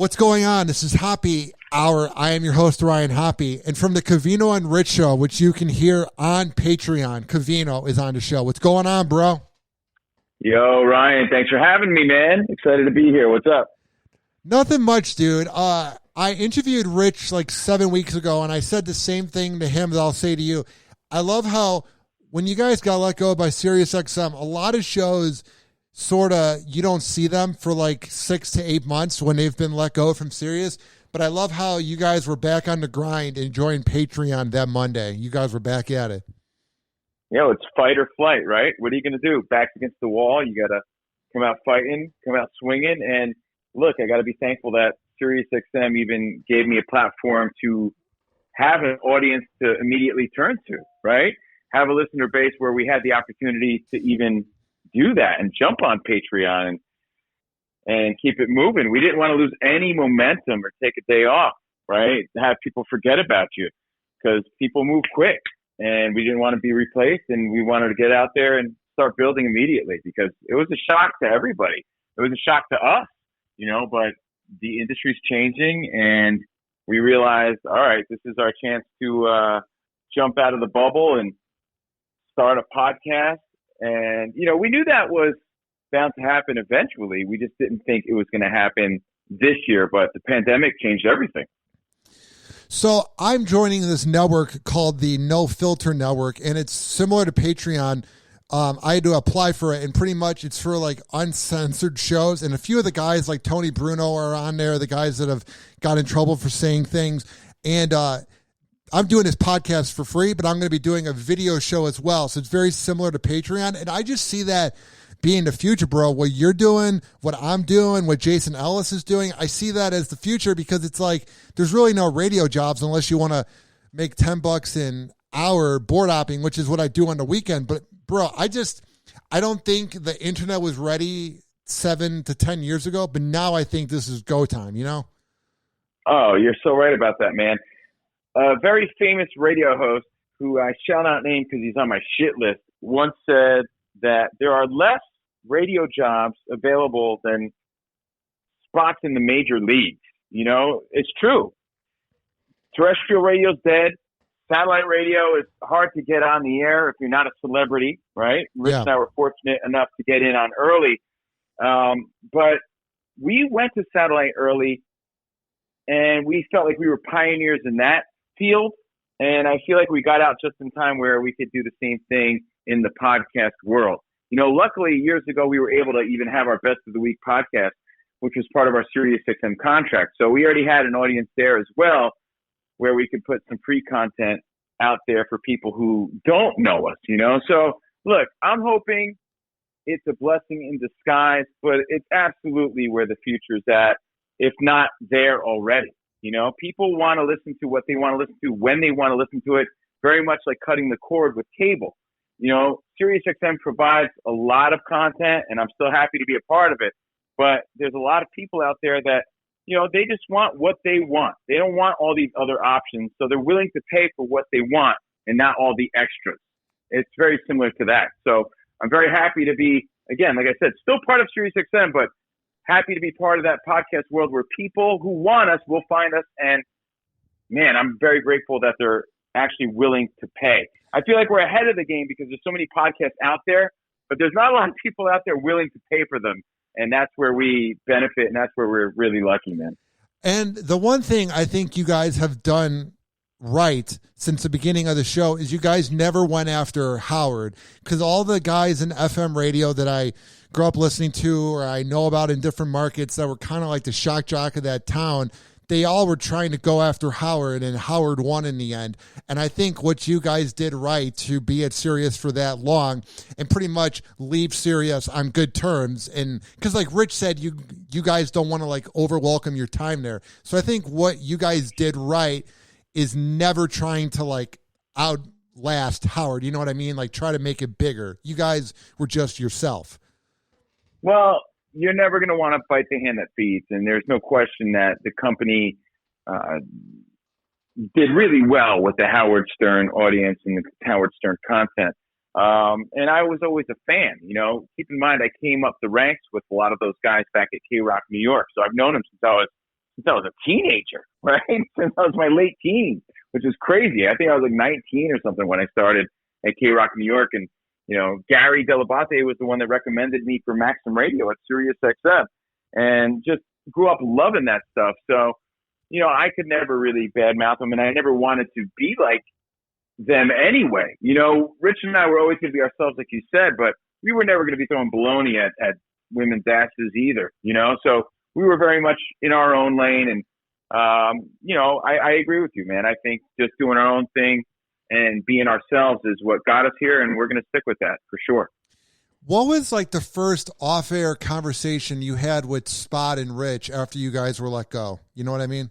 What's going on? This is Hoppy Hour. I am your host, Ryan Hoppy. And from the Covino and Rich Show, which you can hear on Patreon, Covino is on the show. What's going on, bro? Yo, Ryan, thanks for having me, man. Excited to be here. What's up? Nothing much, dude. I interviewed Rich like 7 weeks ago, and I said the same thing to him that I'll say to you. I love how when you guys got let go by SiriusXM, a lot of shows sort of, you don't see them for like 6 to 8 months when they've been let go from Sirius. But I love how you guys were back on the grind enjoying Patreon that Monday. You guys were back at it. It's fight or flight, right? What are you going to do? Back against the wall. You got to come out fighting, come out swinging. And look, I got to be thankful that SiriusXM even gave me a platform to have an audience to immediately turn to, right? Have a listener base where we had the opportunity to even do that and jump on Patreon and keep it moving. We didn't want to lose any momentum or take a day off, right? Have people forget about you because people move quick and we didn't want to be replaced, and we wanted to get out there and start building immediately because it was a shock to everybody. It was a shock to us, but the industry's changing and we realized, all right, this is our chance to jump out of the bubble and start a podcast. And, we knew that was bound to happen eventually. We just didn't think it was going to happen this year, but the pandemic changed everything. So I'm joining this network called the No Filter Network, and it's similar to Patreon. I had to apply for it, and pretty much it's for like uncensored shows. And a few of the guys like Tony Bruno are on there, the guys that have got in trouble for saying things. And I'm doing this podcast for free, but I'm going to be doing a video show as well. So it's very similar to Patreon. And I just see that being the future, bro. What you're doing, what I'm doing, what Jason Ellis is doing, I see that as the future because it's like there's really no radio jobs unless you want to make $10 an hour board hopping, which is what I do on the weekend. But, bro, I don't think the internet was ready 7 to 10 years ago, but now I think this is go time, Oh, you're so right about that, man. A very famous radio host who I shall not name because he's on my shit list once said that there are less radio jobs available than spots in the major leagues. It's true. Terrestrial radio's dead. Satellite radio is hard to get on the air if you're not a celebrity, right? Rich and I were fortunate enough to get in on early. But we went to satellite early, and we felt like we were pioneers in that field. And I feel like we got out just in time where we could do the same thing in the podcast world. Luckily, years ago, we were able to even have our Best of the Week podcast, which was part of our SiriusXM contract. So we already had an audience there as well, where we could put some free content out there for people who don't know us, So, look, I'm hoping it's a blessing in disguise, but it's absolutely where the future's at, if not there already. People want to listen to what they want to listen to when they want to listen to it, very much like cutting the cord with cable. SiriusXM provides a lot of content, and I'm still happy to be a part of it. But there's a lot of people out there that, they just want what they want. They don't want all these other options, so they're willing to pay for what they want and not all the extras. It's very similar to that. So I'm very happy to be, again, like I said, still part of SiriusXM, but happy to be part of that podcast world where people who want us will find us. And, man, I'm very grateful that they're actually willing to pay. I feel like we're ahead of the game because there's so many podcasts out there, but there's not a lot of people out there willing to pay for them. And that's where we benefit, and that's where we're really lucky, man. And the one thing I think you guys have done right since the beginning of the show is you guys never went after Howard, because all the guys in FM radio that I grew up listening to or I know about in different markets that were kind of like the shock jock of that town, they all were trying to go after Howard, and Howard won in the end. And I think what you guys did right to be at Sirius for that long and pretty much leave Sirius on good terms. And because like Rich said, you guys don't want to like over welcome your time there. So I think what you guys did right is never trying to like outlast Howard. You know what I mean? Like try to make it bigger. You guys were just yourself. Well, you're never going to want to bite the hand that feeds. And there's no question that the company did really well with the Howard Stern audience and the Howard Stern content. And I was always a fan, Keep in mind, I came up the ranks with a lot of those guys back at K-Rock, New York. So I've known them since I was since I was a teenager, right? Since I was my late teens, which is crazy. I think I was like 19 or something when I started at K-Rock New York. And, Gary Delabate was the one that recommended me for Maxim Radio at Sirius XM, and just grew up loving that stuff. So, I could never really badmouth them, and I never wanted to be like them anyway. Rich and I were always going to be ourselves, like you said, but we were never going to be throwing baloney at women's asses either, So we were very much in our own lane. And, I agree with you, man. I think just doing our own thing and being ourselves is what got us here, and we're going to stick with that for sure. What was like the first off-air conversation you had with Spot and Rich after you guys were let go? You know what I mean?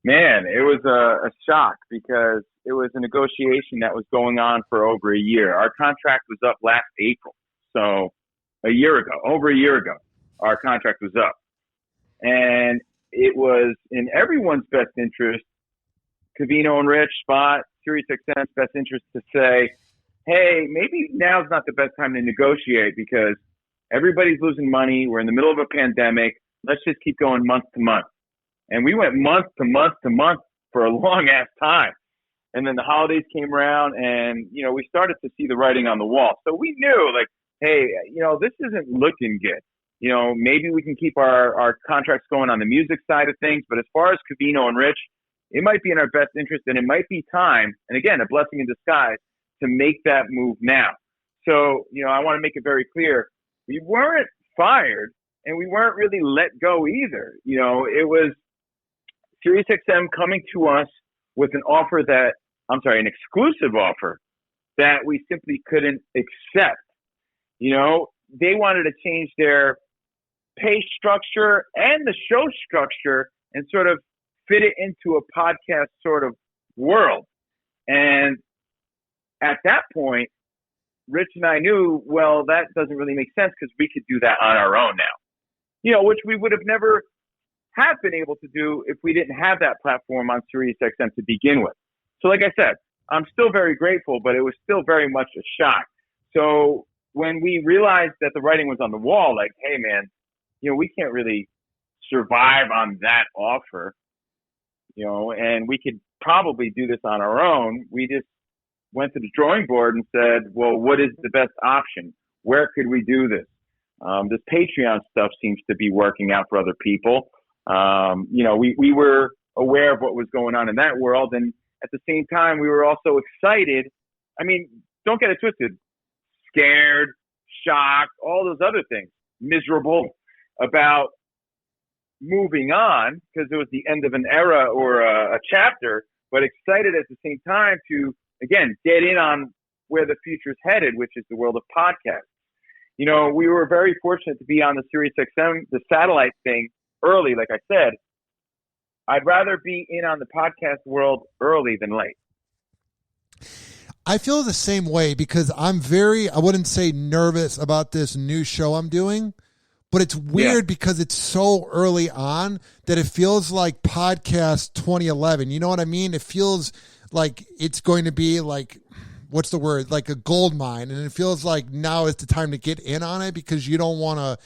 Man, it was a shock because it was a negotiation that was going on for over a year. Our contract was up last April. So over a year ago, our contract was up. And it was in everyone's best interest, Covino and Rich, Spot, SiriusXM's best interest, to say, hey, maybe now's not the best time to negotiate because everybody's losing money. We're in the middle of a pandemic. Let's just keep going month to month. And we went month to month to month for a long ass time. And then the holidays came around and, we started to see the writing on the wall. So we knew, like, hey, this isn't looking good. Maybe we can keep our contracts going on the music side of things. But as far as Covino and Rich, it might be in our best interest, and it might be time, and again, a blessing in disguise, to make that move now. So, I want to make it very clear. We weren't fired, and we weren't really let go either. It was SiriusXM coming to us with an exclusive offer that we simply couldn't accept. They wanted to change their pay structure and the show structure and sort of fit it into a podcast sort of world. And at that point, Rich and I knew, well, that doesn't really make sense because we could do that on our own now, which we would have never have been able to do if we didn't have that platform on SiriusXM to begin with. So like I said, I'm still very grateful, but it was still very much a shock. So when we realized that the writing was on the wall, like, hey, man, we can't really survive on that offer, and we could probably do this on our own. We just went to the drawing board and said, well, what is the best option? Where could we do this? This Patreon stuff seems to be working out for other people. We were aware of what was going on in that world. And at the same time, we were also excited. I mean, don't get it twisted. Scared, shocked, all those other things. Miserable about moving on because it was the end of an era or a chapter, but excited at the same time to, again, get in on where the future's headed, which is the world of podcasts. We were very fortunate to be on the SiriusXM, the satellite thing, early. Like I said, I'd rather be in on the podcast world early than late. I feel the same way because I wouldn't say nervous about this new show I'm doing, but it's weird because it's so early on that it feels like podcast 2011. You know what I mean? It feels like it's going to be like, what's the word? Like a gold mine. And it feels like now is the time to get in on it because you don't want to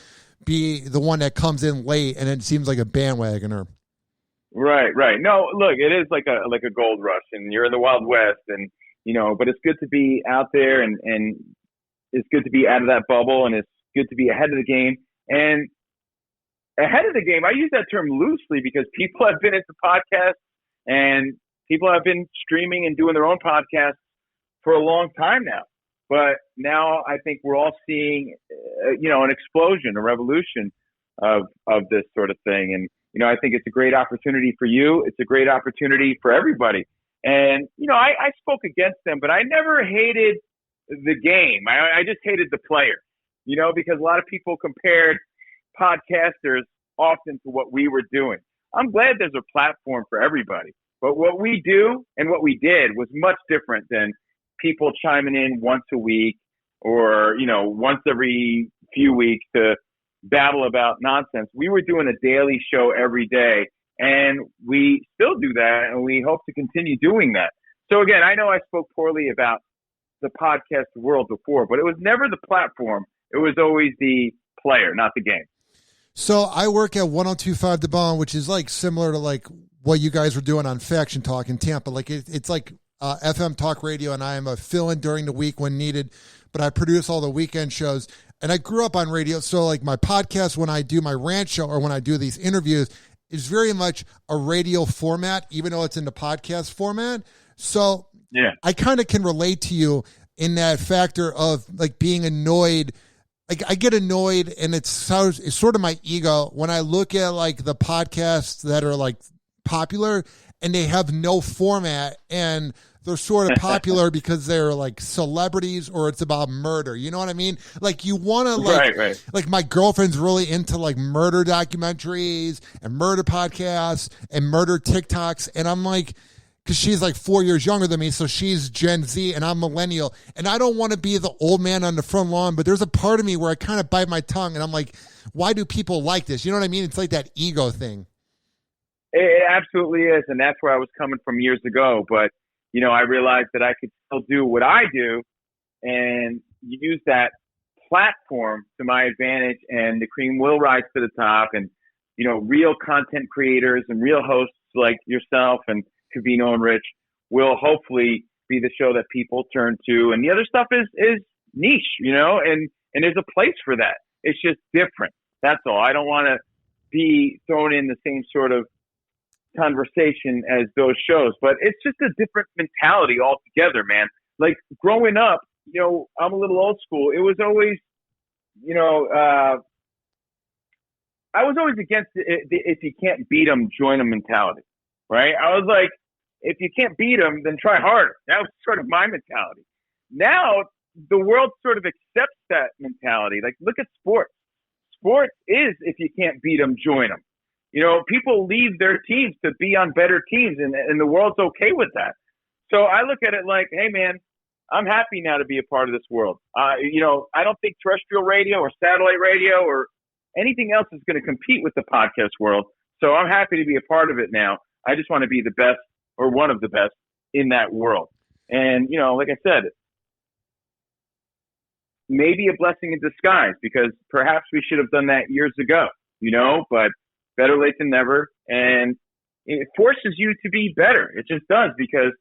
be the one that comes in late and it seems like a bandwagoner. Right. No, look, it is like a gold rush and you're in the Wild West and, but it's good to be out there and it's good to be out of that bubble and it's good to be ahead of the game. And ahead of the game, I use that term loosely because people have been into podcasts and people have been streaming and doing their own podcasts for a long time now. But now I think we're all seeing, an explosion, a revolution of this sort of thing. And, I think it's a great opportunity for you. It's a great opportunity for everybody. And, I spoke against them, but I never hated the game. I just hated the player, because a lot of people compared podcasters often to what we were doing. I'm glad there's a platform for everybody. But what we do and what we did was much different than people chiming in once a week or, once every few weeks to babble about nonsense. We were doing a daily show every day, and we still do that, and we hope to continue doing that. So, again, I know I spoke poorly about the podcast world before, but it was never the platform. It was always the player, not the game. So I work at 1025 The Bone, which is like similar to like what you guys were doing on Faction Talk in Tampa. Like it's like FM talk radio, and I am a fill-in during the week when needed, but I produce all the weekend shows. And I grew up on radio, so like my podcast, when I do my rant show or when I do these interviews, is very much a radio format, even though it's in the podcast format. So yeah, I kind of can relate to you in that factor of like being annoyed. Like I get annoyed, and it's sort of my ego when I look at like the podcasts that are like popular and they have no format, and they're sort of popular because they're like celebrities or it's about murder. You know what I mean? Like you want to right. Like my girlfriend's really into like murder documentaries and murder podcasts and murder TikToks. And I'm like, because she's like 4 years younger than me, so she's Gen Z and I'm millennial. And I don't want to be the old man on the front lawn, but there's a part of me where I kind of bite my tongue and I'm like, why do people like this? You know what I mean? It's like that ego thing. It absolutely is. And that's where I was coming from years ago. But, you know, I realized that I could still do what I do and use that platform to my advantage, and the cream will rise to the top. And, you know, real content creators and real hosts like yourself and Covino and Rich will hopefully be the show that people turn to. And the other stuff is niche, you know, and there's a place for that. It's just different. That's all. I don't want to be thrown in the same sort of conversation as those shows, but it's just a different mentality altogether, man. Like growing up, you know, I'm a little old school. It was always, you know, I was always against if you can't beat them, join them mentality, right? I was like, if you can't beat them, then try harder. That was sort of my mentality. Now the world sort of accepts that mentality. Like look at sports. Sports is if you can't beat them, join them. You know, people leave their teams to be on better teams, and the world's okay with that. So I look at it like, hey, man, I'm happy now to be a part of this world. You know, I don't think terrestrial radio or satellite radio or anything else is going to compete with the podcast world. So I'm happy to be a part of it now. I just want to be the best or one of the best in that world. And, you know, like I said, maybe a blessing in disguise, because perhaps we should have done that years ago, you know, but better late than never. And it forces you to be better. It just does, because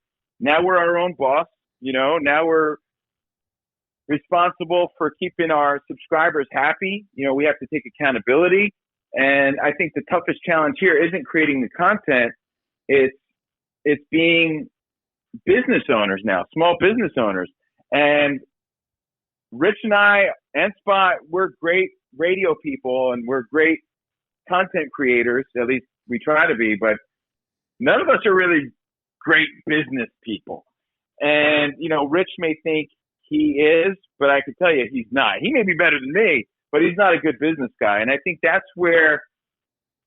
now we're our own boss. You know, now we're responsible for keeping our subscribers happy. You know, we have to take accountability. And I think the toughest challenge here isn't creating the content. It's being business owners now, small business owners. And Rich and I and Spot, we're great radio people and we're great content creators. At least we try to be, but none of us are really great business people. And, you know, Rich may think he is, but I can tell you he's not. He may be better than me, but he's not a good business guy. And I think that's where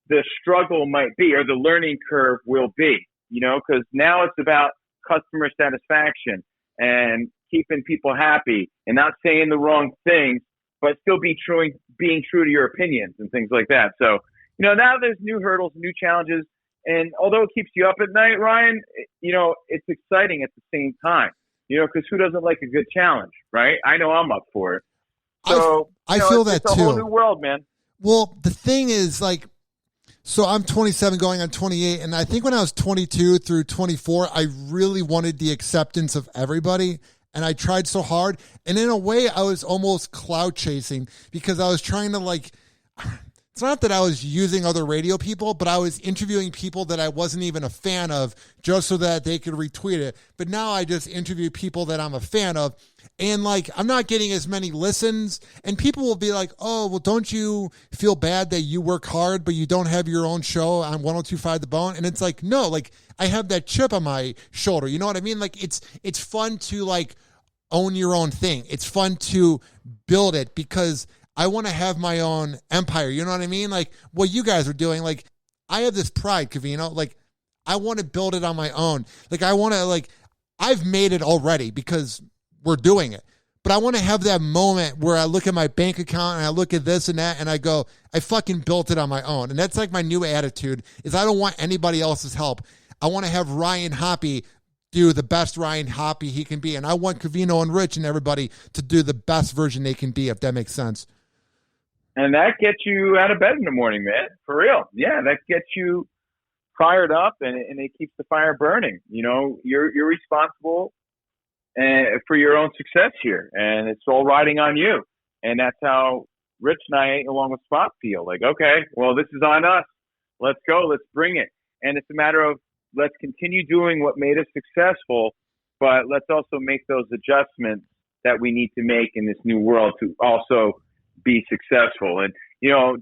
the struggle might be, or the learning curve will be, you know, because now it's about customer satisfaction and keeping people happy and not saying the wrong things, but still being true to your opinions and things like that. So, you know, now there's new hurdles, new challenges. And although it keeps you up at night, Ryan, you know, it's exciting at the same time, you know, because who doesn't like a good challenge, right? I know I'm up for it. So I feel that it's too. a whole new world, man. Well, the thing is, like, so I'm 27 going on 28, and I think when I was 22 through 24, I really wanted the acceptance of everybody, and I tried so hard. And in a way, I was almost cloud chasing, because I was trying to, like, it's not that I was using other radio people, but I was interviewing people that I wasn't even a fan of just so that they could retweet it. But now I just interview people that I'm a fan of. And like, I'm not getting as many listens, and people will be like, oh, well, don't you feel bad that you work hard, but you don't have your own show on 1025 The Bone? And it's like, no, like I have that chip on my shoulder. You know what I mean? Like it's fun to like own your own thing. It's fun to build it, because I want to have my own empire. You know what I mean? Like what you guys are doing. Like I have this pride, Covino. Like I want to build it on my own. Like I want to, like, I've made it already because we're doing it. But I want to have that moment where I look at my bank account and I look at this and that and I go, I fucking built it on my own. And that's like my new attitude, is I don't want anybody else's help. I want to have Ryan Hoppy do the best Ryan Hoppy he can be. And I want Covino and Rich and everybody to do the best version they can be, if that makes sense. And that gets you out of bed in the morning, man. For real. Yeah, that gets you fired up, and it keeps the fire burning. You're responsible for your own success here, and it's all riding on you. And that's how Rich and I, along with Spot, feel. Like, okay, well, this is on us. Let's go. Let's bring it. And it's a matter of let's continue doing what made us successful, but let's also make those adjustments that we need to make in this new world to also be successful. And,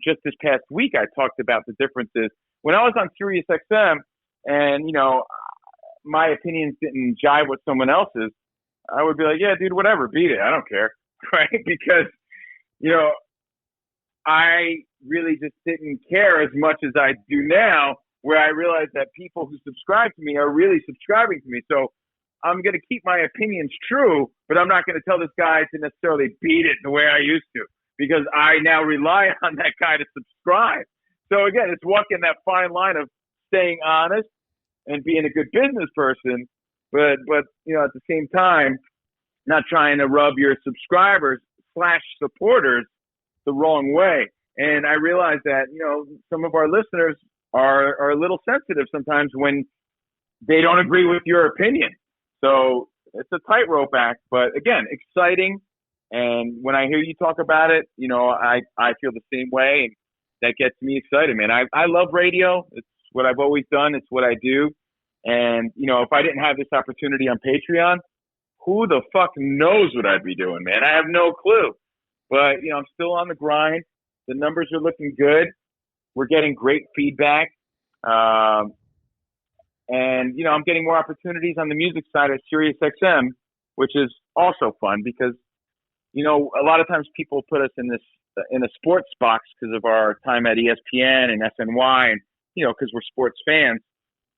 just this past week, I talked about the differences. When I was on Sirius XM and, my opinions didn't jive with someone else's, I would be like, yeah, dude, whatever, beat it. I don't care. Right? Because, I really just didn't care as much as I do now, where I realize that people who subscribe to me are really subscribing to me. So I'm going to keep my opinions true, but I'm not going to tell this guy to necessarily beat it the way I used to, because I now rely on that guy to subscribe. So again, it's walking that fine line of staying honest and being a good business person, but at the same time, not trying to rub your subscribers / supporters the wrong way. And I realize that, some of our listeners are a little sensitive sometimes when they don't agree with your opinion. So it's a tightrope act, but again, exciting. And when I hear you talk about it, I feel the same way. And that gets me excited, man. I love radio. It's what I've always done. It's what I do. And, if I didn't have this opportunity on Patreon, who the fuck knows what I'd be doing, man? I have no clue. But, I'm still on the grind. The numbers are looking good. We're getting great feedback. And, I'm getting more opportunities on the music side of Sirius XM, which is also fun because, a lot of times people put us in a sports box because of our time at ESPN and SNY and, because we're sports fans.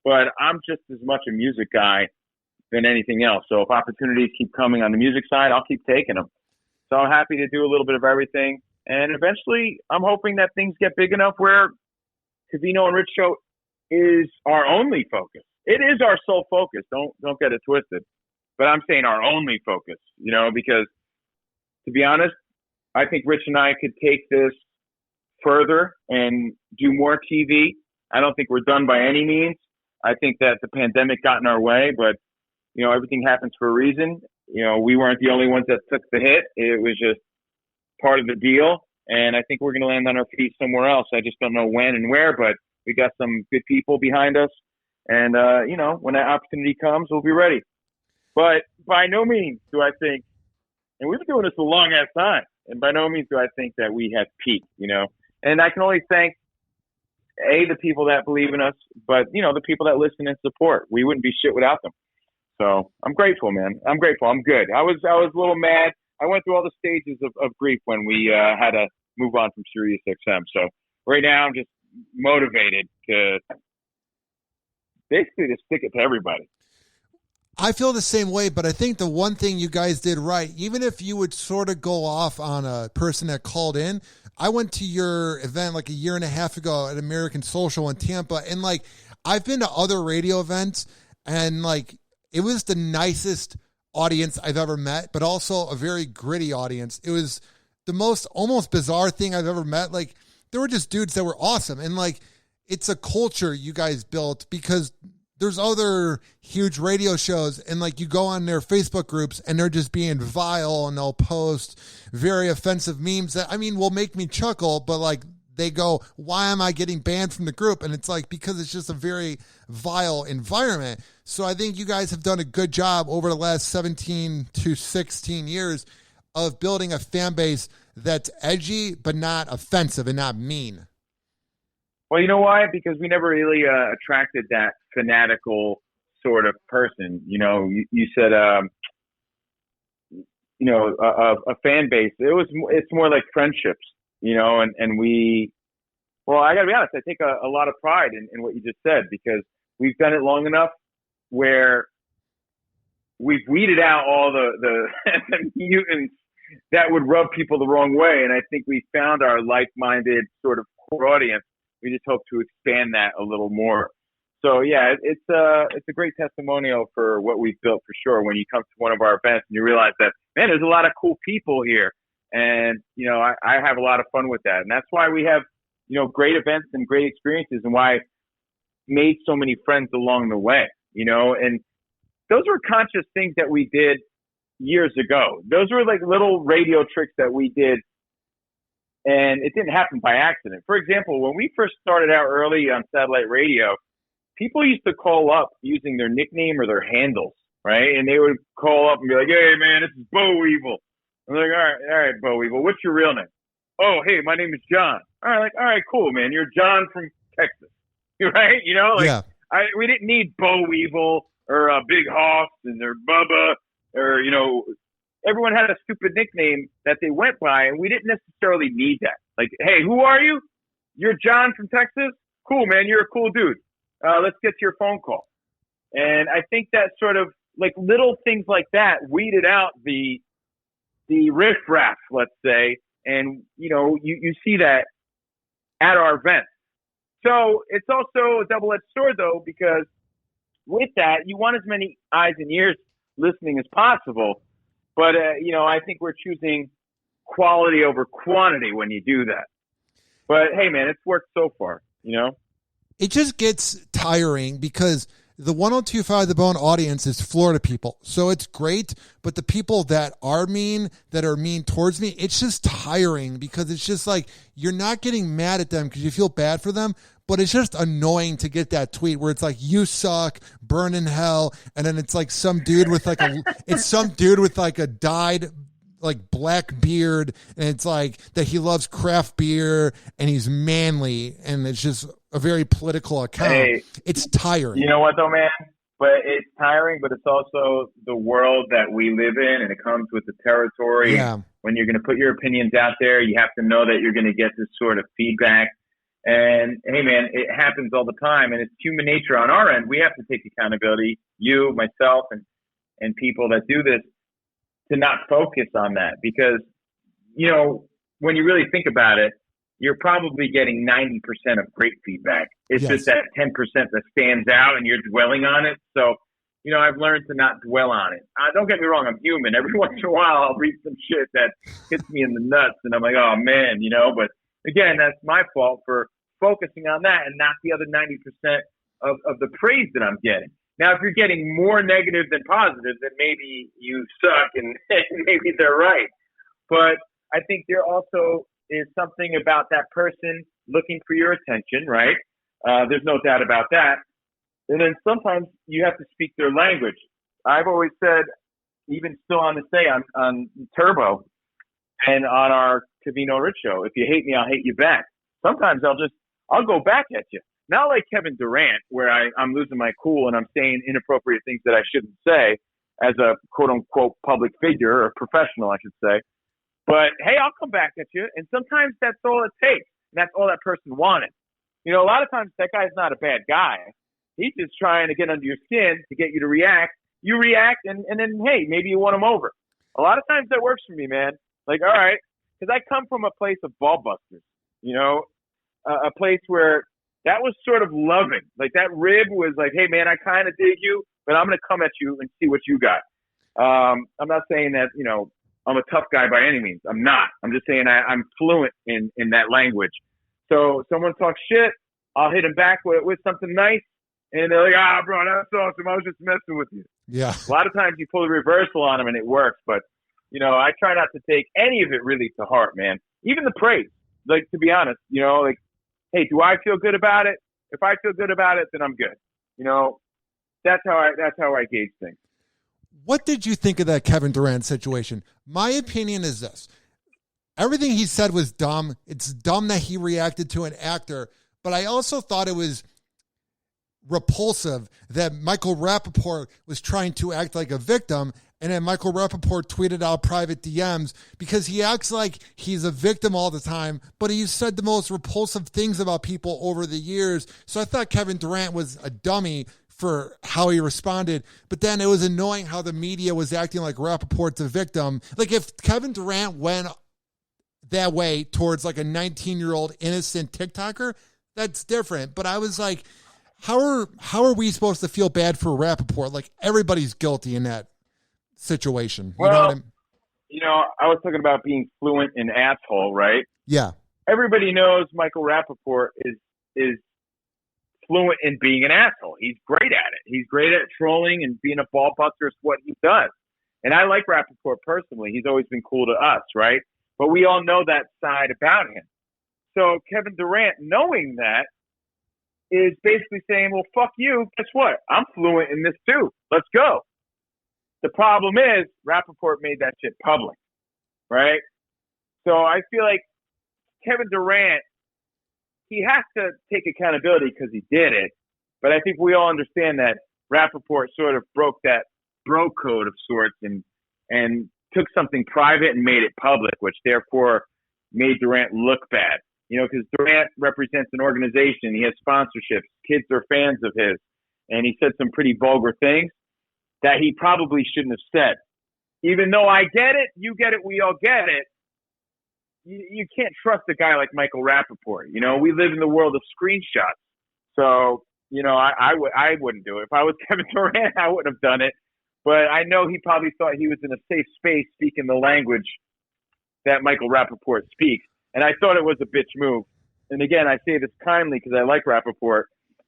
But I'm just as much a music guy than anything else. So if opportunities keep coming on the music side, I'll keep taking them. So I'm happy to do a little bit of everything. And eventually, I'm hoping that things get big enough where Covino and Rich Show is our only focus. It is our sole focus. Don't get it twisted. But I'm saying our only focus, because to be honest, I think Rich and I could take this further and do more TV. I don't think we're done by any means. I think that the pandemic got in our way, but, everything happens for a reason. We weren't the only ones that took the hit. It was just part of the deal. And I think we're going to land on our feet somewhere else. I just don't know when and where, but we got some good people behind us. And, when that opportunity comes, we'll be ready. But by no means do I think, and we've been doing this a long ass time, and by no means do I think that we have peaked, And I can only thank, the people that believe in us, but, the people that listen and support. We wouldn't be shit without them. So I'm grateful, man. I'm grateful. I'm good. I was a little mad. I went through all the stages of grief when we had to move on from Sirius XM. So right now I'm just motivated to basically to stick it to everybody. I feel the same way, but I think the one thing you guys did right, even if you would sort of go off on a person that called in, I went to your event like a year and a half ago at American Social in Tampa, and like I've been to other radio events, and like it was the nicest audience I've ever met, but also a very gritty audience. It was the most almost bizarre thing I've ever met. Like there were just dudes that were awesome, and like it's a culture you guys built because there's other huge radio shows and like you go on their Facebook groups and they're just being vile and they'll post very offensive memes that, will make me chuckle, but like they go, why am I getting banned from the group? And it's like, because it's just a very vile environment. So I think you guys have done a good job over the last 17 to 16 years of building a fan base that's edgy, but not offensive and not mean. Well, you know why? Because we never really attracted that fanatical sort of person. You said, a fan base. It's more like friendships, and we, well, I gotta be honest, I take a lot of pride in what you just said because we've done it long enough where we've weeded out all the mutants that would rub people the wrong way. And I think we found our like-minded sort of core audience. We just hope to expand that a little more. So yeah, it's a great testimonial for what we've built for sure. When you come to one of our events and you realize that, man, there's a lot of cool people here. And, I have a lot of fun with that. And that's why we have, great events and great experiences, and why I made so many friends along the way, and those were conscious things that we did years ago. Those were like little radio tricks that we did, and it didn't happen by accident. For example, when we first started out early on satellite radio, people used to call up using their nickname or their handles, right? And they would call up and be like, "Hey, man, this is Bo Weevil." I'm like, all right, Bo Weevil, what's your real name? "Oh, hey, my name is John." All right, cool, man. You're John from Texas, right? Yeah. We didn't need Bo Weevil or Big Hoss and or Bubba or, everyone had a stupid nickname that they went by, and we didn't necessarily need that. Like, "Hey, who are you? You're John from Texas? Cool, man. You're a cool dude. Let's get to your phone call." And I think that sort of like little things like that weeded out the riffraff, let's say. And, you see that at our events. So it's also a double-edged sword, though, because with that, you want as many eyes and ears listening as possible. But, I think we're choosing quality over quantity when you do that. But, hey, man, it's worked so far, It just gets tiring because the 102.5 The Bone audience is Florida people. So it's great, but the people that are mean towards me, it's just tiring because it's just like you're not getting mad at them because you feel bad for them, but it's just annoying to get that tweet where it's like, "You suck, burn in hell," and then it's like some dude with like a dyed like black beard, and it's like that he loves craft beer and he's manly, and it's just a very political account. Hey, it's tiring. You know what though, man? But it's tiring, but it's also the world that we live in, and it comes with the territory. Yeah. When you're going to put your opinions out there, you have to know that you're going to get this sort of feedback. And hey, man, it happens all the time, and it's human nature on our end. We have to take accountability, you, myself, and people that do this, to not focus on that, because, when you really think about it, you're probably getting 90% of great feedback. It's Yes. just that 10% that stands out and you're dwelling on it. So, I've learned to not dwell on it. Don't get me wrong, I'm human. Every once in a while, I'll read some shit that hits me in the nuts, and I'm like, oh, man, but again, that's my fault for focusing on that and not the other 90% of the praise that I'm getting. Now, if you're getting more negative than positive, then maybe you suck and maybe they're right. But I think there also is something about that person looking for your attention, right? There's no doubt about that. And then sometimes you have to speak their language. I've always said, even still on this day on Turbo and on our Covino Rich show, if you hate me, I'll hate you back. Sometimes I'll go back at you. Not like Kevin Durant, where I'm losing my cool and I'm saying inappropriate things that I shouldn't say as a quote-unquote public figure or professional, I should say. But, hey, I'll come back at you. And sometimes that's all it takes. And that's all that person wanted. A lot of times that guy's not a bad guy. He's just trying to get under your skin to get you to react. You react, and then, hey, maybe you won him over. A lot of times that works for me, man. Like, all right, because I come from a place of ball busters, a place where that was sort of loving. Like that rib was like, hey, man, I kind of dig you, but I'm going to come at you and see what you got. I'm not saying that, I'm a tough guy by any means. I'm not. I'm just saying I'm fluent in that language. So someone talks shit, I'll hit him back with something nice, and they're like, bro, that's awesome. I was just messing with you. Yeah. A lot of times you pull the reversal on them and it works, but, I try not to take any of it really to heart, man. Even the praise. Like, to be honest, like, hey, do I feel good about it? If I feel good about it, then I'm good. That's how I gauge things. What did you think of that Kevin Durant situation? My opinion is this. Everything he said was dumb. It's dumb that he reacted to an actor, but I also thought it was repulsive that Michael Rappaport was trying to act like a victim, and then Michael Rappaport tweeted out private DMs because he acts like he's a victim all the time, but he's said the most repulsive things about people over the years. So I thought Kevin Durant was a dummy for how he responded, but then it was annoying how the media was acting like Rappaport's a victim. Like if Kevin Durant went that way towards like a 19-year-old innocent TikToker, that's different. But I was like, how are we supposed to feel bad for Rappaport? Like everybody's guilty in that situation. You know what I mean? I was talking about being fluent in asshole, right? Yeah. Everybody knows Michael Rappaport is fluent in being an asshole. He's great at it. He's great at trolling and being a ball buster. It's what he does. And I like Rappaport personally. He's always been cool to us, right? But we all know that side about him. So Kevin Durant, knowing that, is basically saying, well, fuck you. Guess what? I'm fluent in this too. Let's go. The problem is Rappaport made that shit public, right? So I feel like Kevin Durant, he has to take accountability because he did it. But I think we all understand that Rappaport sort of broke that bro code of sorts and took something private and made it public, which therefore made Durant look bad. Because Durant represents an organization. He has sponsorships. Kids are fans of his. And he said some pretty vulgar things that he probably shouldn't have said. Even though I get it, you get it, we all get it. You can't trust a guy like Michael Rappaport. We live in the world of screenshots. So, I wouldn't do it. If I was Kevin Durant, I wouldn't have done it. But I know he probably thought he was in a safe space speaking the language that Michael Rappaport speaks. And I thought it was a bitch move. And again, I say this kindly because I like Rappaport,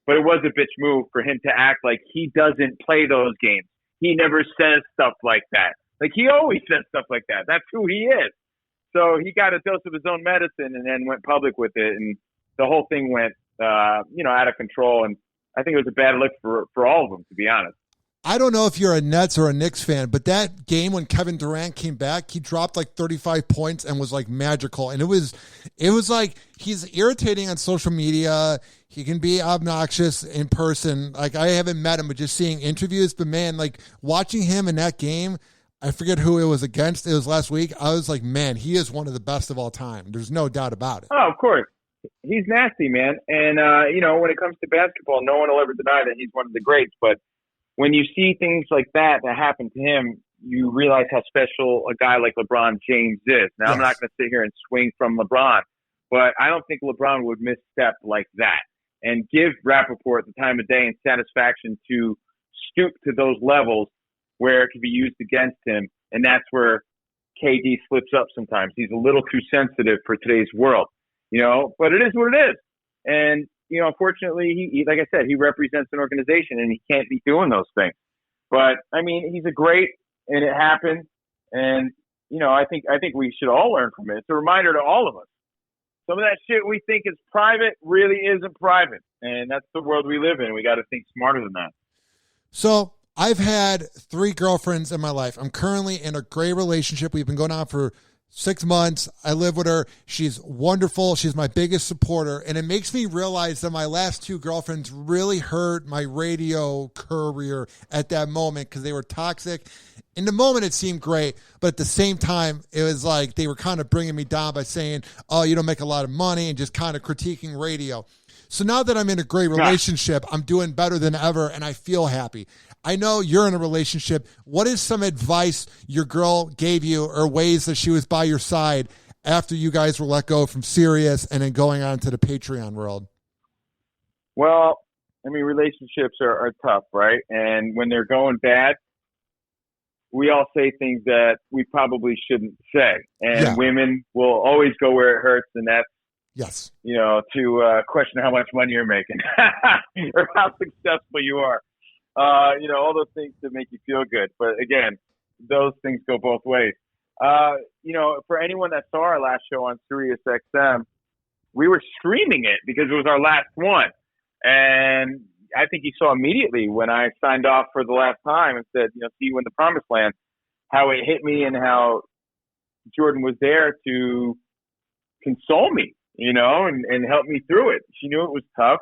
but it was a bitch move for him to act like he doesn't play those games. He never says stuff like that. Like, he always says stuff like that. That's who he is. So he got a dose of his own medicine and then went public with it. And the whole thing went, out of control. And I think it was a bad look for all of them, to be honest. I don't know if you're a Nets or a Knicks fan, but that game when Kevin Durant came back, he dropped like 35 points and was like magical. And it was like, he's irritating on social media. He can be obnoxious in person. Like, I haven't met him, but just seeing interviews. But man, like, watching him in that game, I forget who it was against. It was last week. I was like, man, he is one of the best of all time. There's no doubt about it. Oh, of course. He's nasty, man. And, when it comes to basketball, no one will ever deny that he's one of the greats. But when you see things like that happen to him, you realize how special a guy like LeBron James is. Now, yes. I'm not going to sit here and swing from LeBron, but I don't think LeBron would misstep like that and give Rappaport the time of day and satisfaction to stoop to those levels where it could be used against him. And that's where KD slips up sometimes. He's a little too sensitive for today's world, but it is what it is. And, unfortunately, he, like I said, he represents an organization and he can't be doing those things. But, I mean, he's a great, and it happened. And, I think we should all learn from it. It's a reminder to all of us. Some of that shit we think is private really isn't private. And that's the world we live in. We got to think smarter than that. So I've had 3 girlfriends in my life. I'm currently in a great relationship. We've been going on for 6 months. I live with her. She's wonderful. She's my biggest supporter. And it makes me realize that my last 2 girlfriends really hurt my radio career at that moment because they were toxic. In the moment, it seemed great. But at the same time, it was like they were kind of bringing me down by saying, oh, you don't make a lot of money, and just kind of critiquing radio. So now that I'm in a great relationship, I'm doing better than ever, and I feel happy. I know you're in a relationship. What is some advice your girl gave you or ways that she was by your side after you guys were let go from Sirius and then going on to the Patreon world? Well, I mean, relationships are tough, right? And when they're going bad, we all say things that we probably shouldn't say. And women will always go where it hurts, and that's, yes, to question how much money you're making or how successful you are. All those things to make you feel good. But again, those things go both ways. For anyone that saw our last show on Sirius XM, we were streaming it because it was our last one. And I think you saw immediately when I signed off for the last time and said, see you in the promised land, how it hit me and how Jordan was there to console me, and help me through it. She knew it was tough.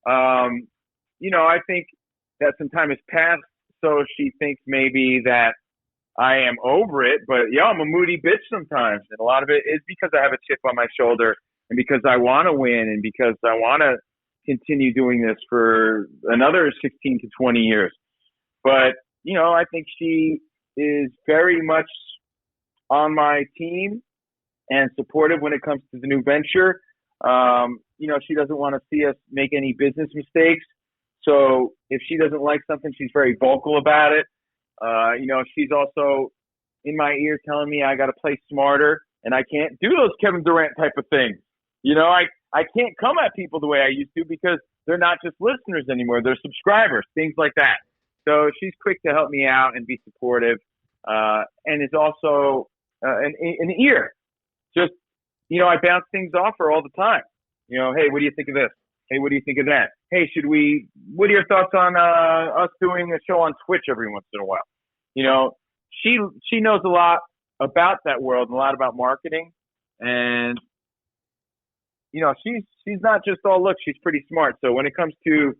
I think that some time has passed, so she thinks maybe that I am over it. But, I'm a moody bitch sometimes. And a lot of it is because I have a chip on my shoulder and because I want to win and because I want to continue doing this for another 16 to 20 years. But, I think she is very much on my team and supportive when it comes to the new venture. She doesn't want to see us make any business mistakes. So if she doesn't like something, she's very vocal about it. She's also in my ear telling me I got to play smarter, and I can't do those Kevin Durant type of things. I can't come at people the way I used to because they're not just listeners anymore. They're subscribers, things like that. So she's quick to help me out and be supportive, and is also an ear. Just, I bounce things off her all the time. Hey, what do you think of this? Hey, what do you think of that? Hey, what are your thoughts on us doing a show on Twitch every once in a while? She knows a lot about that world and a lot about marketing. And, she's not just all looks, she's pretty smart. So when it comes to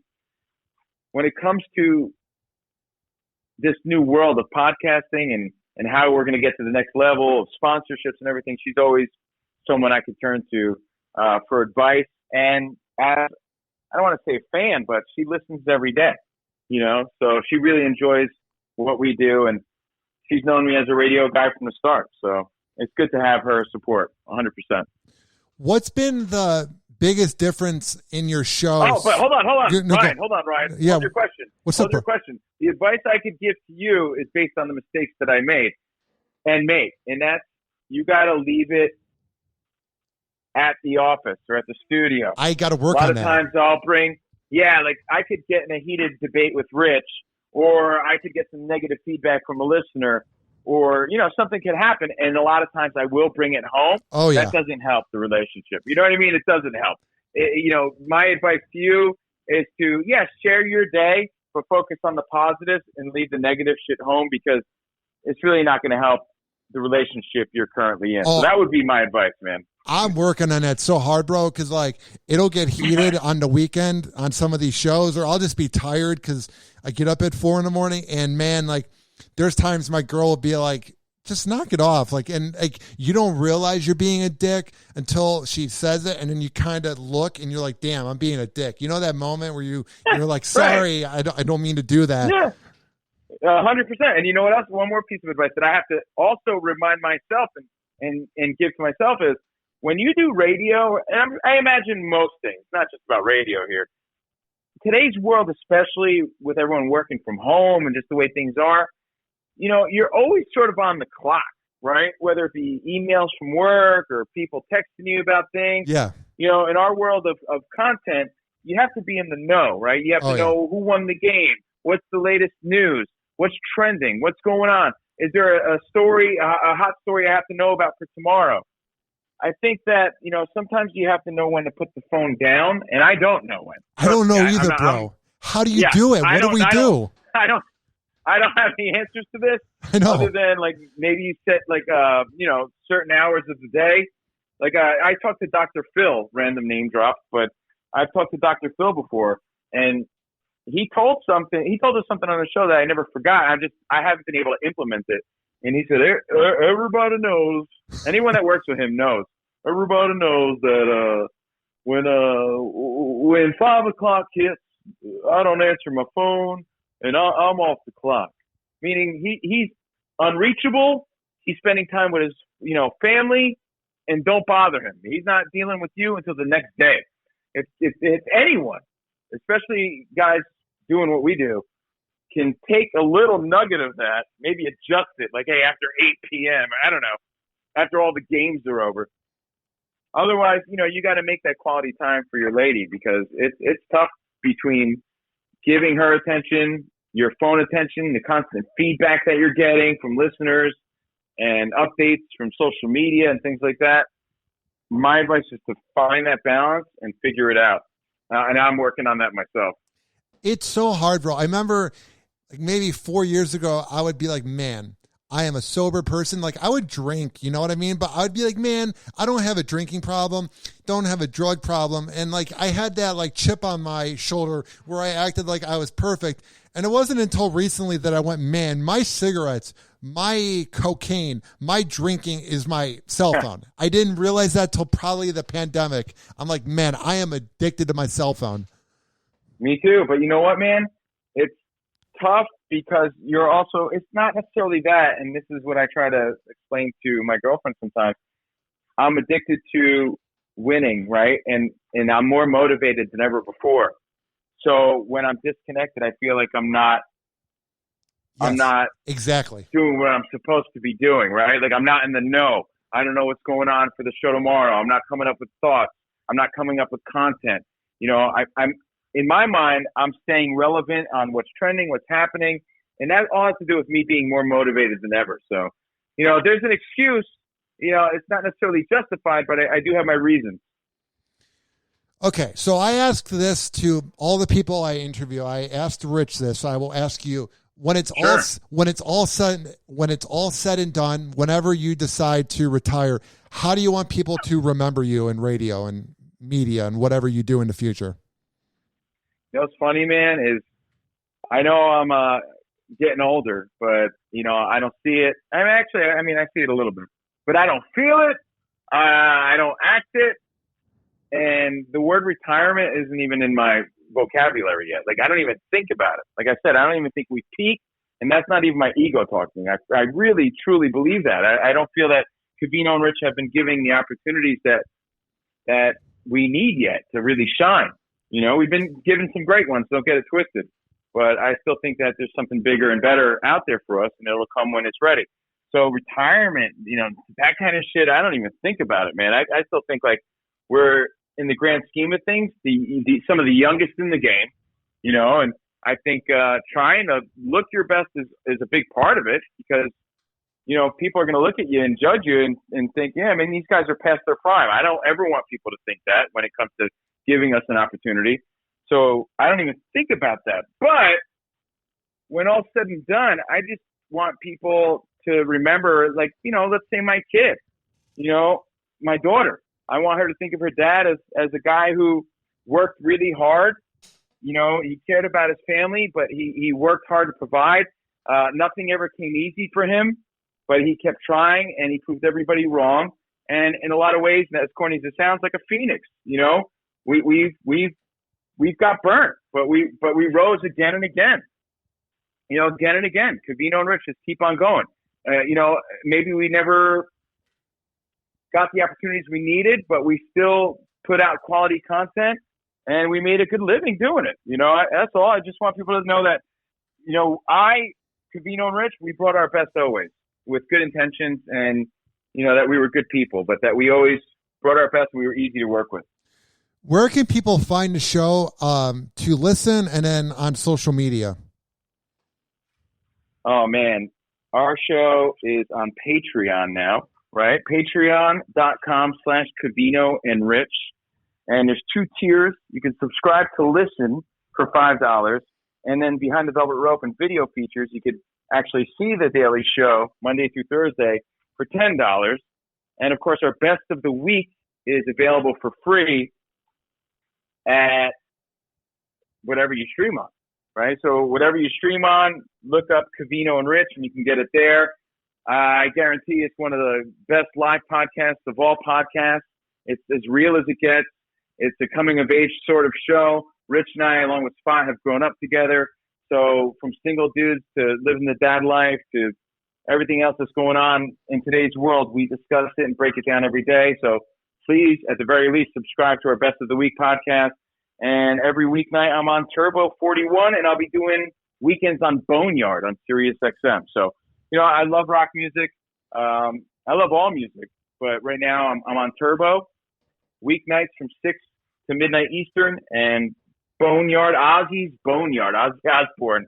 this new world of podcasting and how we're going to get to the next level of sponsorships and everything, she's always someone I could turn to for advice. And as, I don't want to say a fan, but she listens every day, so she really enjoys what we do. And she's known me as a radio guy from the start. So it's good to have her support 100%. What's been the biggest difference in your shows? Oh, but hold on. Ryan. Yeah. Hold your question. What's up, bro? Your question. The advice I could give to you is based on the mistakes that I made. And that's, you got to leave it at the office or at the studio. I got to work on that. A lot of times I'll I could get in a heated debate with Rich, or I could get some negative feedback from a listener, or, something could happen. And a lot of times I will bring it home. Oh, yeah. That doesn't help the relationship. You know what I mean? It doesn't help. My advice to you is to, share your day, but focus on the positives and leave the negative shit home, because it's really not going to help the relationship you're currently in. So that would be my advice, man. I'm working on that so hard, bro, because it'll get heated on the weekend on some of these shows, or I'll just be tired because I get up at 4 a.m. and man, there's times my girl will be like, just knock it off. You don't realize you're being a dick until she says it, and then you kind of look and you're like, damn, I'm being a dick. You know that moment where you're like, sorry, right. I don't mean to do that. Yeah. 100%. And you know what else? One more piece of advice that I have to also remind myself and give to myself is, when you do radio, and I imagine most things, not just about radio here, today's world, especially with everyone working from home and just the way things are, you're always sort of on the clock, right? Whether it be emails from work or people texting you about things. Yeah. In our world of content, you have to be in the know, right? You have to know who won the game, what's the latest news, what's trending, what's going on. Is there a story, a hot story I have to know about for tomorrow? I think that, sometimes you have to know when to put the phone down, and I don't know when. I don't know either, bro. How do you do it? What do we do? I don't have any answers to this. I know. Other than maybe you set certain hours of the day. I talked to Dr. Phil, random name drop, but I've talked to Dr. Phil before, and he told us something on the show that I never forgot. I haven't been able to implement it. And he said, everybody knows, anyone that works with him knows, everybody knows that when 5 o'clock hits, I don't answer my phone, and I'm off the clock. Meaning he's unreachable. He's spending time with his family, and don't bother him. He's not dealing with you until the next day. If anyone, especially guys doing what we do, can take a little nugget of that, maybe adjust it, hey, after 8 p.m., I don't know, after all the games are over. Otherwise, you got to make that quality time for your lady, because it's tough between giving her attention, your phone attention, the constant feedback that you're getting from listeners and updates from social media and things like that. My advice is to find that balance and figure it out. And I'm working on that myself. It's so hard, bro. I remember maybe 4 years ago, I would be like, man, I am a sober person. I would drink, you know what I mean? But I would be like, man, I don't have a drinking problem, don't have a drug problem. And I had that chip on my shoulder where I acted like I was perfect. And it wasn't until recently that I went, man, my cigarettes, my cocaine, my drinking is my cell phone. I didn't realize that till probably the pandemic. I'm like, man, I am addicted to my cell phone. Me too. But you know what, man? It's tough because it's not necessarily that. And this is what I try to explain to my girlfriend sometimes. I'm addicted to winning, right? And I'm more motivated than ever before. So when I'm disconnected, I feel like I'm not I'm not exactly doing what I'm supposed to be doing, right? Like, I'm not in the know. I don't know what's going on for the show tomorrow. I'm not coming up with thoughts. I'm not coming up with content. You know, I'm in my mind, I'm staying relevant on what's trending, what's happening, and that all has to do with me being more motivated than ever. So, you know, there's an excuse. You know, it's not necessarily justified, but I do have my reasons. Okay, so I asked this to all the people I interview. I asked Rich this. So I will ask you when it's all said and done. Whenever you decide to retire, how do you want people to remember you in radio and media and whatever you do in the future? You know what's funny, man, is I know I'm getting older, but you know I don't see it. I see it a little bit, but I don't feel it. I don't act it. And the word retirement isn't even in my vocabulary yet. Like, I don't even think about it. Like I said, I don't even think we peak, and that's not even my ego talking. I really, truly believe that. I don't feel that Covino and Rich have been giving the opportunities that we need yet to really shine. You know, we've been given some great ones, don't get it twisted. But I still think that there's something bigger and better out there for us, and it'll come when it's ready. So retirement, you know, that kind of shit, I don't even think about it, man. I still think, like, we're, in the grand scheme of things, some of the youngest in the game, you know, and I think trying to look your best is a big part of it, because, you know, people are going to look at you and judge you and think, yeah, I mean, these guys are past their prime. I don't ever want people to think that when it comes to giving us an opportunity. So I don't even think about that. But when all's said and done, I just want people to remember, like, you know, let's say my kid, you know, my daughter. I want her to think of her dad as a guy who worked really hard. You know, he cared about his family, but he worked hard to provide. Nothing ever came easy for him, but he kept trying, and he proved everybody wrong. And in a lot of ways, as corny as it sounds, like a phoenix. You know, we've got burnt, but we rose again and again. You know, again and again. Covino and Rich just keep on going. You know, maybe we never got the opportunities we needed, but we still put out quality content, and we made a good living doing it. You know, that's all. I just want people to know that, you know, Covino and Rich, we brought our best always with good intentions, and, you know, that we were good people, but that we always brought our best and we were easy to work with. Where can people find the show to listen, and then on social media? Oh, man. Our show is on Patreon now. Right? Patreon.com/Covino and Rich. And there's 2 tiers. You can subscribe to listen for $5. And then behind the velvet rope and video features, you could actually see the daily show Monday through Thursday for $10. And of course, our best of the week is available for free at whatever you stream on. Right? So whatever you stream on, look up Covino and Rich and you can get it there. I guarantee it's one of the best live podcasts of all podcasts. It's as real as it gets. It's a coming-of-age sort of show. Rich and I, along with Spot, have grown up together. So from single dudes to living the dad life to everything else that's going on in today's world, we discuss it and break it down every day. So please, at the very least, subscribe to our Best of the Week podcast. And every weeknight, I'm on Turbo 41, and I'll be doing weekends on Boneyard on Sirius XM. So, you know, I love rock music. I love all music, but right now I'm on Turbo, weeknights from 6 to midnight Eastern, and Boneyard, Ozzy Osbourne,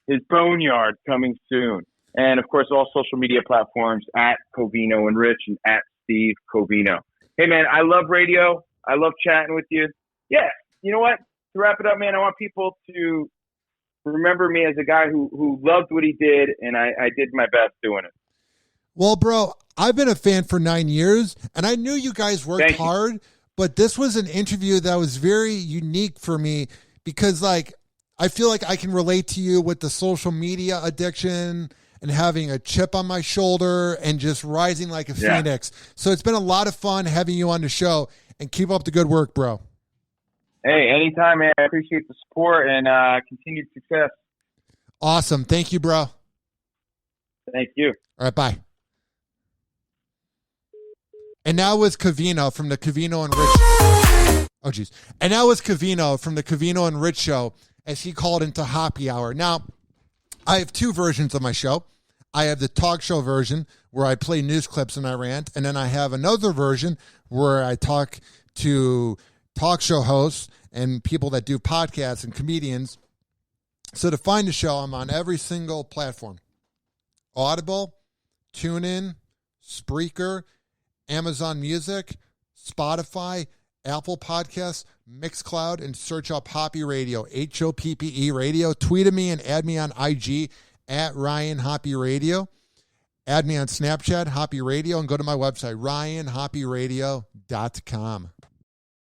his Boneyard coming soon. And, of course, all social media platforms at Covino and Rich and at Steve Covino. Hey, man, I love radio. I love chatting with you. Yeah, you know what? To wrap it up, man, I want people to remember me as a guy who loved what he did, and I did my best doing it. Well, bro, I've been a fan for 9 years, and I knew you guys worked hard, but this was an interview that was very unique for me because, like, I feel like I can relate to you with the social media addiction and having a chip on my shoulder and just rising like a phoenix. So it's been a lot of fun having you on the show, and keep up the good work, bro. Hey, anytime, man. I appreciate the support and continued success. Awesome. Thank you, bro. Thank you. All right, bye. And now with Covino from the Covino and Rich. Oh, geez. And now with Covino from the Covino and Rich show as he called into Happy Hour. Now, I have two versions of my show. I have the talk show version where I play news clips and I rant. And then I have another version where I talk to talk show hosts and people that do podcasts and comedians. So to find the show, I'm on every single platform. Audible, TuneIn, Spreaker, Amazon Music, Spotify, Apple Podcasts, Mixcloud, and search up Hoppy Radio, HOPPE Radio. Tweet at me and add me on IG at Ryan Hoppy Radio. Add me on Snapchat, Hoppy Radio, and go to my website, ryanhoppyradio.com.